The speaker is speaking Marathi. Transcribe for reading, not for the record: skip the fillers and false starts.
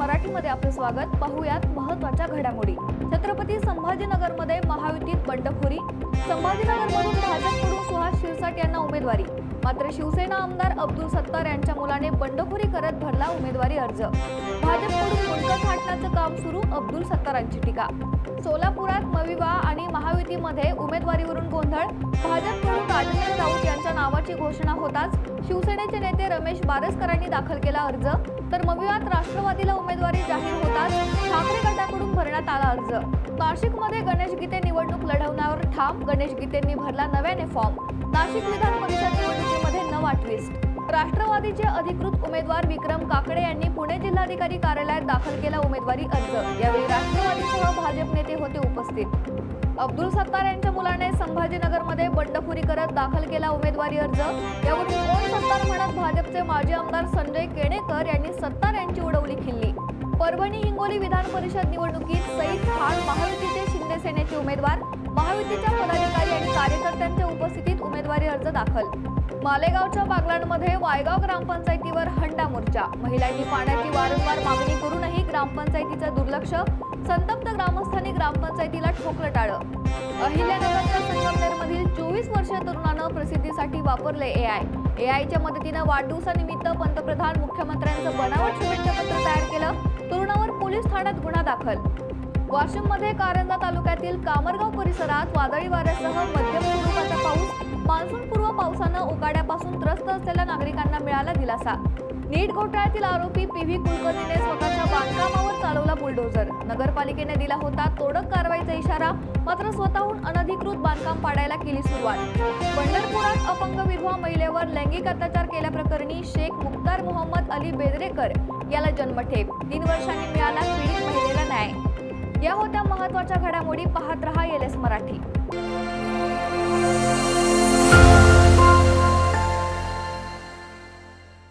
मराठीमध्ये आपले स्वागत। पाहूयात महत्त्वाच्या घडामोडी। छत्रपती संभाजीनगरमध्ये महायुतीत बंडखोरी। संभाजीनगरमधून भाजपकडून सुहास शिरसाट यांना उमेदवारी, मात्र शिवसेना आमदार अब्दुल सत्तार यांच्या मुलाने बंडखोरी करत भरला उमेदवारी अर्ज। भाजपकडून मुंडक थाटण्याचं काम सुरू, अब्दुल सत्तारांची टीका। सोलापुरात मविवा आणि महायुतीमध्ये उमेदवारीवरून गोंधळ। भाजपकडून राजेंद्र राऊत यांच्या नावाची घोषणा होताच शिवसेनेचे नेते रमेश बारसकरांनी दाखल केला अर्ज, तर मविवात राष्ट्रवादीला उमेदवारी जाहीर होताच ठाकरे गटाकडून भरण्यात आला अर्ज। नाशिकमध्ये गणेश गीते निवडणूक लढवण्यावर ठाम, गणेश गीतेंनी भरला नव्याने फॉर्म। नाशिक विधान परिषद निवडणुकीमध्ये नवा ट्विस्ट। राष्ट्रवादीचे अधिकृत उमेदवार विक्रम काकडे यांनी पुणे जिल्हाधिकारी कार्यालयात दाखल केला उमेदवारी अर्ज। यावेळी राष्ट्रवादीसह भाजप नेते होते उपस्थित। अब्दुल सत्तार यांच्या मुलाने संभाजीनगरमध्ये बंडखोरी करत दाखल केला उमेदवारी अर्ज। यावरून कोण सत्तार म्हणत भाजपचे माजी आमदार संजय केणेकर यांनी सत्तार यांची उडवली खिल्ली। परभणी हिंगोली विधान परिषद निवडणुकीत सईद खान महायुतीचे शिंदे सेनेचे उमेदवार, महायुतीच्या पदाधिकारी आणि कार्यकर्त्यांच्या उपस्थितीत उमेदवारी अर्ज दाखल। मालेगावच्या बागलाणमध्ये वायगाव ग्रामपंचायतीवर हंडा मोर्चा। महिलांनी पाण्याची वारंवार मागणी करूनही ग्रामपंचायतीचं दुर्लक्ष, संतप्त ग्रामस्थांनी ग्रामपंचायतीला ठोकलं टाळं। अहिल्यानगरच्या संगमनेरमधील 24 वर्षीय तरुणानं प्रसिद्धीसाठी वापरले एआयच्या मदतीनं वाढदिवसानिमित्त पंतप्रधान मुख्यमंत्र्यांचं बनावट शुभेच्छा पत्र तयार केलं। तरुणावर पोलीस ठाण्यात गुन्हा दाखल। वाशिममध्ये कारंजा तालुक्यातील कामरगाव परिसरात वादळी वाऱ्यासह मध्यम स्वरूपाचा पाऊस। मान्सूनपूर्व पावसानं उकाड्यापासून त्रस्त असलेल्या नागरिकांना मिळाला दिलासा। नीट घोटाळ्यातील आरोपी पीव्ही कुलकर्णीने स्वतःच्या बांधकामावर चालवला बुलडोझर। नगरपालिकेने दिला होता तोडक कारवाईचा इशारा, मात्र स्वतःहून अनधिकृत बांधकाम पाडायला केली सुरुवात। पंढरपुरात अपंग विधवा महिलेवर लैंगिक अत्याचार केल्याप्रकरणी शेख मुख्तार मोहम्मद अली बेदरेकर याला जन्मठेप। 3 वर्षांनी मिळाला पीडित महिलेला न्याय। या होत्या महत्त्वाच्या घडामोडी। पाहत रहा LS मराठी।